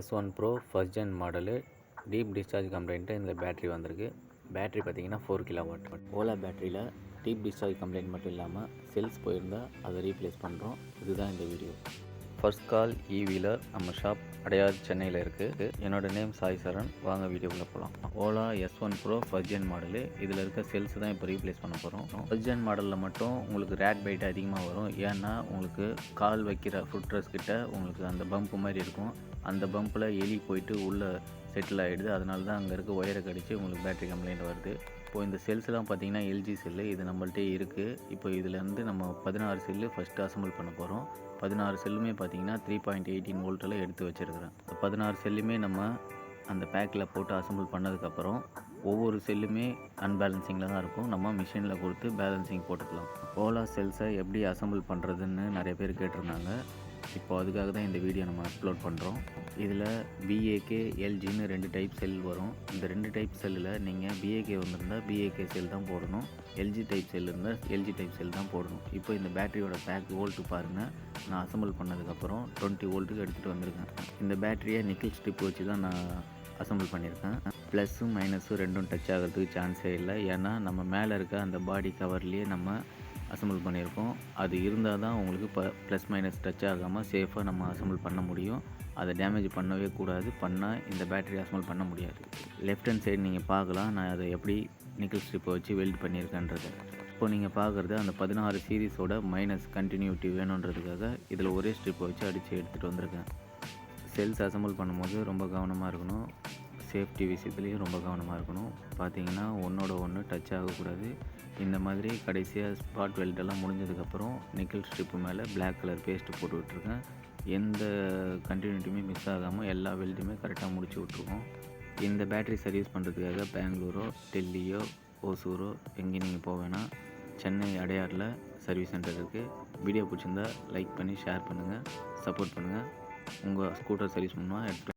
S1 Pro first gen model deep discharge complaint இந்த battery வந்திருக்கு. Battery பார்த்தீங்கன்னா 4 kilowatt. Ola பேட்டரியில் டீப் டிஸ்சார்ஜ் கம்ப்ளைண்ட் மட்டும் இல்லாமல் செல்ஸ் போயிருந்தால் அதை ரீப்ளேஸ் பண்ணுறோம். இதுதான் இந்த வீடியோ. ஃபர்ஸ்ட் கால் ஈவியில் நம்ம ஷாப் அடையார் சென்னையில் இருக்குது. என்னோடய நேம் சாய் சரண். வாங்க வீடியோக்குள்ளே போகலாம். Ola S1 Pro first gen model. இதில் இருக்க செல்ஸ் தான் இப்போ ரீப்ளேஸ் பண்ண போகிறோம். ஃபர்ஸ்ட் ஜென் மாடலில் மட்டும் உங்களுக்கு ரேட் பைட் அதிகமாக வரும். ஏன்னா உங்களுக்கு கால் வைக்கிற ஃபுட் ரெஸ்ட் கிட்ட உங்களுக்கு அந்த பம்ப் மாதிரி இருக்கும். அந்த பம்பில் எலி போயிட்டு உள்ளே செட்டில் ஆகிடுது. அதனால தான் அங்கே இருக்க ஒயரை கடிச்சு உங்களுக்கு பேட்டரி கம்ப்ளைண்ட் வருது. இப்போது இந்த செல்ஸ்லாம் பார்த்தீங்கன்னா எல்ஜி செல்லு, இது நம்மள்ட்டே இருக்குது. இப்போ இதிலேருந்து நம்ம 16 செல்லு ஃபஸ்ட்டு அசம்பிள் பண்ண போகிறோம். 16 செல்லுமே பார்த்தீங்கன்னா 3.18 வோல்ட்டில் எடுத்து வச்சுருக்கிறேன். 16 செல்லுமே நம்ம அந்த பேக்கில் போட்டு அசம்பிள் பண்ணதுக்கப்புறம் ஒவ்வொரு செல்லுமே அன்பேலன்சிங்கில் தான் இருக்கும். நம்ம மிஷினில் கொடுத்து பேலன்சிங் போட்டுக்கலாம். ஓலா செல்ஸை எப்படி அசம்பிள் பண்ணுறதுன்னு நிறைய பேர் கேட்டிருந்தாங்க. இப்போ அதுக்காக தான் இந்த வீடியோ நம்ம அப்லோட் பண்ணுறோம். இதில் பிஏகே எல்ஜின்னு 2 டைப் செல் வரும். இந்த 2 டைப் செல்லில் நீங்கள் பிஏகே வந்திருந்தால் பிஏகே செல் தான் போடணும். எல்ஜி டைப் செல் இருந்தால் எல்ஜி டைப் செல் தான் போடணும். இப்போ இந்த பேட்டரியோட பேக் வோல்ட்டு பாருங்கள். நான் அசம்பிள் பண்ணதுக்கப்புறம் 20 வோல்ட்டுக்கு எடுத்துகிட்டு வந்திருக்கேன். இந்த பேட்டரியை நிக்கல் ஸ்ட்ரிப் வச்சு தான் நான் அசம்பிள் பண்ணியிருக்கேன். ப்ளஸ்ஸும் மைனஸும் ரெண்டும் டச் ஆகிறதுக்கு சான்ஸே இல்லை. ஏன்னா நம்ம மேலே இருக்க அந்த பாடி கவர்லேயே நம்ம அசம்பிள் பண்ணியிருக்கோம். அது இருந்தால் தான் உங்களுக்கு ப்ளஸ் மைனஸ் டச் ஆகாமல் சேஃபாக நம்ம அசம்பிள் பண்ண முடியும். அதை டேமேஜ் பண்ணவே கூடாது. பண்ணால் இந்த பேட்டரி அசம்பிள் பண்ண முடியாது. லெஃப்ட் ஹேண்ட் சைடு நீங்கள் பார்க்கலாம் நான் அதை எப்படி நிக்கல் ஸ்ட்ரிப்பை வச்சு வெல்ட் பண்ணியிருக்கேன்றது. இப்போ நீங்கள் பார்க்குறது அந்த 16 சீரீஸோட மைனஸ் கண்டினியூட்டி வேணுன்றதுக்காக இதில் ஒரே ஸ்ட்ரிப்பை வச்சு அடித்து எடுத்துகிட்டு வந்திருக்கேன். செல்ஸ் அசம்பிள் பண்ணும்போது ரொம்ப கவனமாக இருக்கணும். சேஃப்டி விஷயத்துலேயும் ரொம்ப கவனமாக இருக்கணும். பார்த்தீங்கன்னா ஒன்றோட ஒன்று டச் ஆகக்கூடாது. இந்த மாதிரி கடைசியாக ஸ்பாட் வெல்டெல்லாம் முடிஞ்சதுக்கப்புறம் நிக்கல் ஸ்ட்ரிப்பு மேலே பிளாக் கலர் பேஸ்ட்டு போட்டு விட்ருக்கேன். எந்த கண்டினியூட்டியுமே மிஸ் ஆகாமல் எல்லா வெல்ட்டுமே கரெக்டாக முடிச்சு விட்ருக்கோம். இந்த பேட்டரி சர்வீஸ் பண்ணுறதுக்காக பெங்களூரோ டெல்லியோ ஓசூரோ எங்கேயும் நீங்கள் போக வேணாம். சென்னை அடையாரில் சர்வீஸ் சென்டர் இருக்குது. வீடியோ பிடிச்சிருந்தா லைக் பண்ணி ஷேர் பண்ணுங்கள், சப்போர்ட் பண்ணுங்கள். உங்கள் ஸ்கூட்டர் சர்வீஸ் பண்ணுவால்